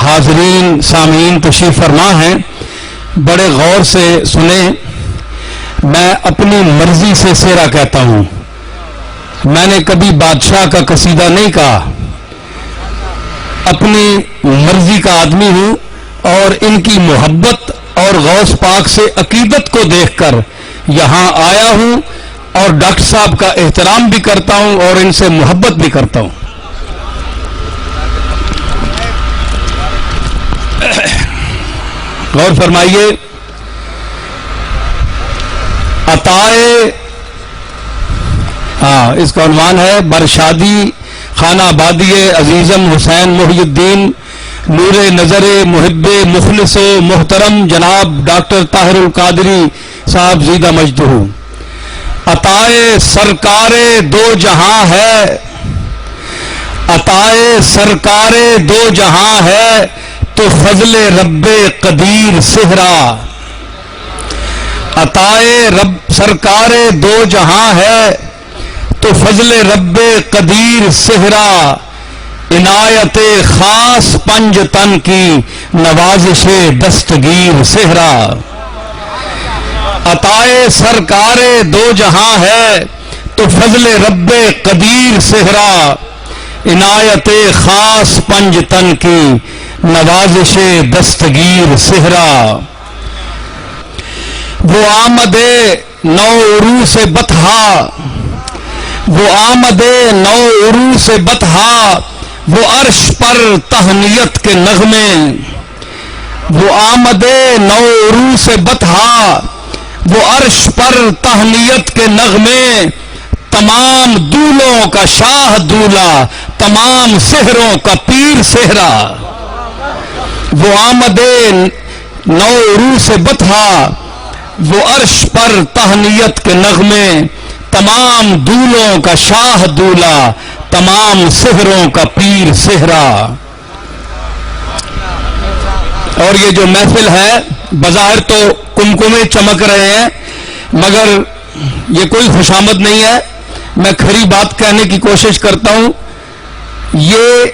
حاضرین سامعین تشریف فرما ہیں، بڑے غور سے سنیں. میں اپنی مرضی سے سیرا کہتا ہوں، میں نے کبھی بادشاہ کا قصیدہ نہیں کہا. اپنی مرضی کا آدمی ہوں اور ان کی محبت اور غوث پاک سے عقیدت کو دیکھ کر یہاں آیا ہوں اور ڈاکٹر صاحب کا احترام بھی کرتا ہوں اور ان سے محبت بھی کرتا ہوں. غور فرمائیے. عطائے اس کا عنوان ہے برشادی خانہ آبادی عزیزم حسین محی الدین نور نظر محب مخلص و محترم جناب ڈاکٹر طاہر القادری صاحب زیدہ مجدہ. عطائے سرکار دو جہاں ہے، عطائے سرکار دو جہاں ہے تو فضل رب قدیر صحرا. عطائے رب سرکار دو جہاں ہے تو فضل رب قدیر صحرا. عنایت خاص پنج تن کی نوازش دستگیر صحرا. عطائے سرکار دو جہاں ہے تو فضل رب قدیر صحرا. عنایت خاص پنج تن کی نوازش دستگیر صحرا. وہ آمد نو عروس بطحا، وہ آمد نو عروس بطحا، وہ عرش پر تہنیت کے نغمے. وہ آمد نو عروس بطحا، وہ عرش پر تہنیت کے نغمے. تمام دولوں کا شاہ دولا، تمام سحروں کا پیر صحرا. وہ آمد نو عروس بطحا، وہ عرش پر تہنیت کے نغمے. تمام دولوں کا شاہ دولا، تمام سحروں کا پیر صحرا. اور یہ جو محفل ہے بظاہر تو کمکمے چمک رہے ہیں مگر یہ کوئی خوشامد نہیں ہے. میں کھری بات کہنے کی کوشش کرتا ہوں. یہ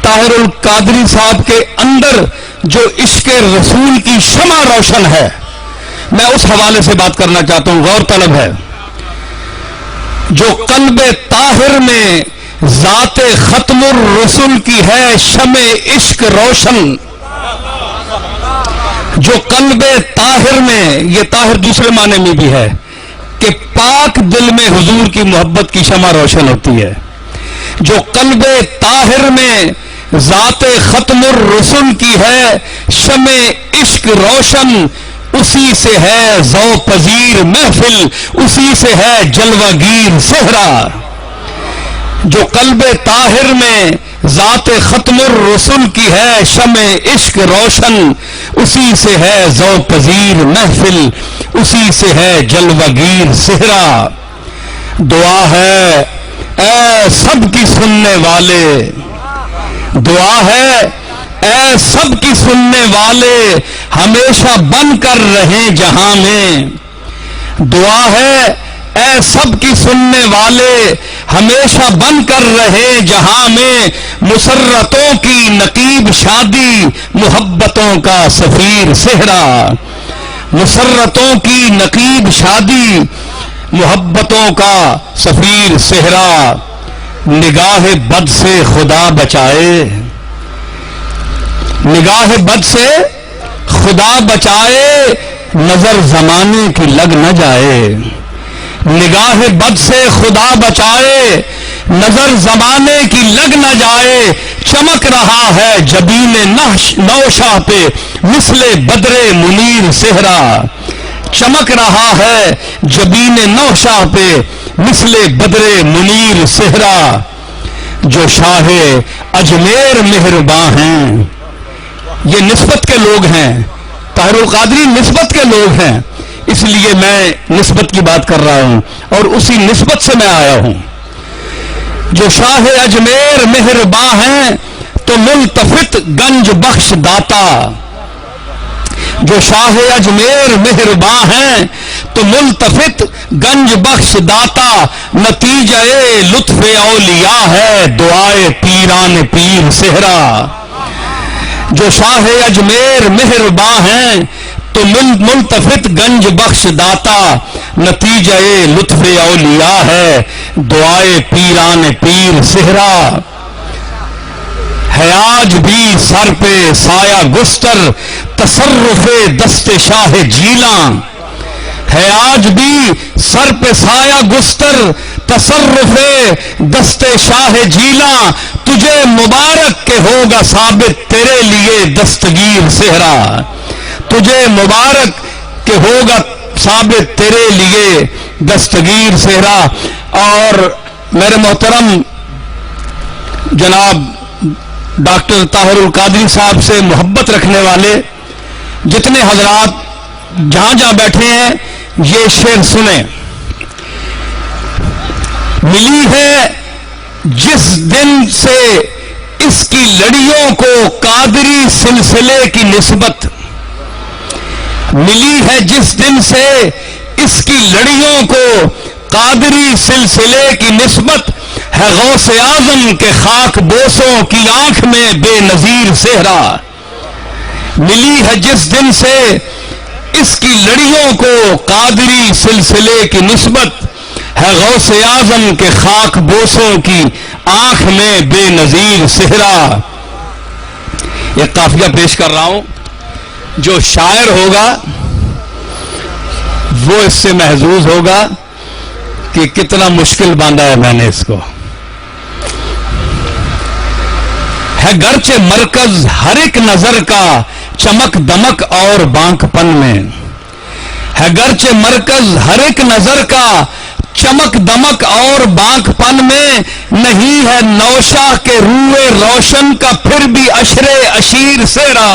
طاہر القادری صاحب کے اندر جو عشق رسول کی شمع روشن ہے، میں اس حوالے سے بات کرنا چاہتا ہوں. غور طلب ہے. جو قلب طاہر میں ذات ختم الرسل کی ہے شمع عشق روشن. جو قلب طاہر میں، یہ طاہر دوسرے معنی میں بھی ہے کہ پاک دل میں حضور کی محبت کی شمع روشن ہوتی ہے. جو قلب طاہر میں ذات ختم الرسل کی ہے شمع عشق روشن. اسی سے ہے ذوق پذیر محفل، اسی سے ہے جلوہ گیر صحرا. جو قلب طاہر میں ذات ختم الرسل کی ہے شمع عشق روشن. اسی سے ہے ذوق پذیر محفل، اسی سے ہے جلوہ گیر صحرا. دعا ہے اے سب کی سننے والے، دعا ہے اے سب کی سننے والے ہمیشہ بن کر رہیں جہاں میں. دعا ہے اے سب کی سننے والے ہمیشہ بن کر رہے جہاں میں. مسرتوں کی نقیب شادی محبتوں کا سفیر صحرا. مسرتوں کی نقیب شادی محبتوں کا سفیر صحرا. نگاہ بد سے خدا بچائے، نگاہ بد سے خدا بچائے، نظر زمانے کی لگ نہ جائے. نگاہ بد سے خدا بچائے، نظر زمانے کی لگ نہ جائے. چمک رہا ہے جبین نوشاہ پہ مثل بدر منیر صحرا. چمک رہا ہے جبین نوشاہ پہ مثل بدر منیر صحرا. جو شاہ اجمیر مہرباں ہیں، یہ نسبت کے لوگ ہیں. طاہر القادری نسبت کے لوگ ہیں، اس لیے میں نسبت کی بات کر رہا ہوں اور اسی نسبت سے میں آیا ہوں. جو شاہ اجمیر مہرباں ہیں تو ملتفت گنج بخش داتا. جو شاہ اجمیر مہرباں ہیں تو ملتفت گنج بخش داتا. نتیجہ لطف اولیاء ہے دعائے پیران پیر صحرا. جو شاہ اجمیر مہرباں ہیں تو ملتفت گنج بخش داتا، نتیجہ لطف اولیاء ہے دعائے پیران پیر صحرا، ہے آج بھی سر پہ سایہ گستر تصرف دست شاہ جیلاں، ہے آج بھی سر پہ سایہ گستر تصرف دست شاہ جیلاں، تجھے مبارک کہ ہوگا ثابت تیرے لیے دستگیر صحرا، تجھے مبارک کہ ہوگا ثابت تیرے لیے دستگیر صحرا۔ اور میرے محترم جناب ڈاکٹر طاہر القادری صاحب سے محبت رکھنے والے جتنے حضرات جہاں جہاں بیٹھے ہیں یہ شعر سنیں۔ ملی ہے جس دن سے اس کی لڑیوں کو قادری سلسلے کی نسبت، ملی ہے جس دن سے اس کی لڑیوں کو قادری سلسلے کی نسبت، ہے غوث اعظم کے خاک بوسوں کی آنکھ میں بے نظیر صحرا، ملی ہے جس دن سے اس کی لڑیوں کو قادری سلسلے کی نسبت، ہے غوث اعظم کے خاک بوسوں کی آنکھ میں بے نظیر صحرا۔ ایک قافیہ پیش کر رہا ہوں، جو شاعر ہوگا وہ اس سے محظوظ ہوگا کہ کتنا مشکل باندھا ہے میں نے اس کو۔ ہے گرچہ مرکز ہر ایک نظر کا چمک دمک اور بانک پن میں، ہے گرچہ مرکز ہر ایک نظر کا چمک دمک اور بانک پن میں، نہیں ہے نوشہ کے روئے روشن کا پھر بھی عشر اشیر صحرا۔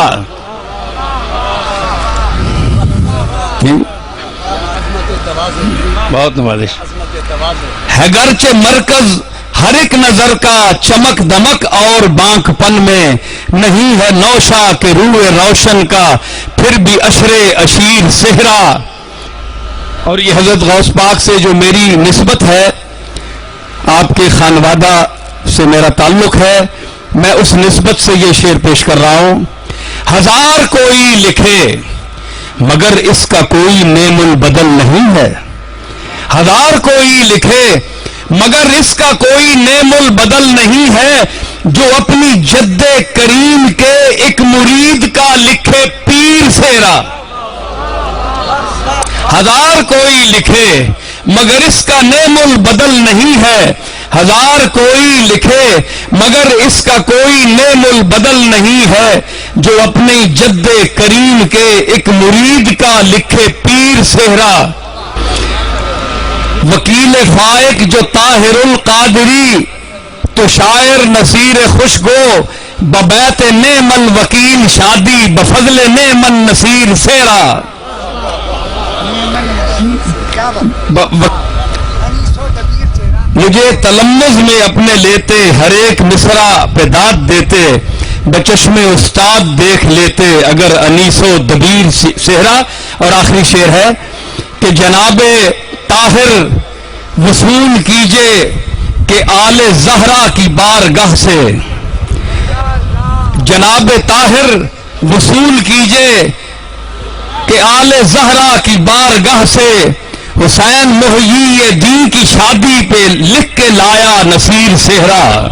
بہت نوازش۔ ہے گرچہ مرکز ہر ایک نظر کا چمک دمک اور بانک پن میں، نہیں ہے نوشہ کے روئے روشن کا پھر بھی عشر اشیر صحرا۔ اور یہ حضرت غوث پاک سے جو میری نسبت ہے، آپ کے خانوادہ سے میرا تعلق ہے، میں اس نسبت سے یہ شعر پیش کر رہا ہوں۔ ہزار کوئی لکھے مگر اس کا کوئی نعم البدل نہیں ہے، ہزار کوئی لکھے مگر اس کا کوئی نعم البدل نہیں ہے، جو اپنی جد کریم کے ایک مرید کا لکھے پیر صحرا۔ ہزار کوئی لکھے مگر اس کا نعم البدل نہیں ہے، ہزار کوئی لکھے مگر اس کا کوئی نعم البدل نہیں ہے، جو اپنی جد کریم کے ایک مرید کا لکھے پیر صحرا۔ وکیل فائق جو طاہر القادری، تو شاعر نصیر خوشگو، ببیت نعم الوکیل شادی بفضل نعم النصیر صحرا۔ مجھے تلمذ میں اپنے لیتے، ہر ایک مصرع پہ داد دیتے، بچشم استاد دیکھ لیتے اگر انیس و دبیر صحرا۔ اور آخری شعر ہے کہ جناب طاہر وصول کیجئے کہ آل زہرا کی بارگاہ سے، جناب طاہر وصول کیجئے کہ آل زہرا کی بارگاہ سے، حسین محیی دین کی شادی پہ لکھ کے لایا نصیر صحرا۔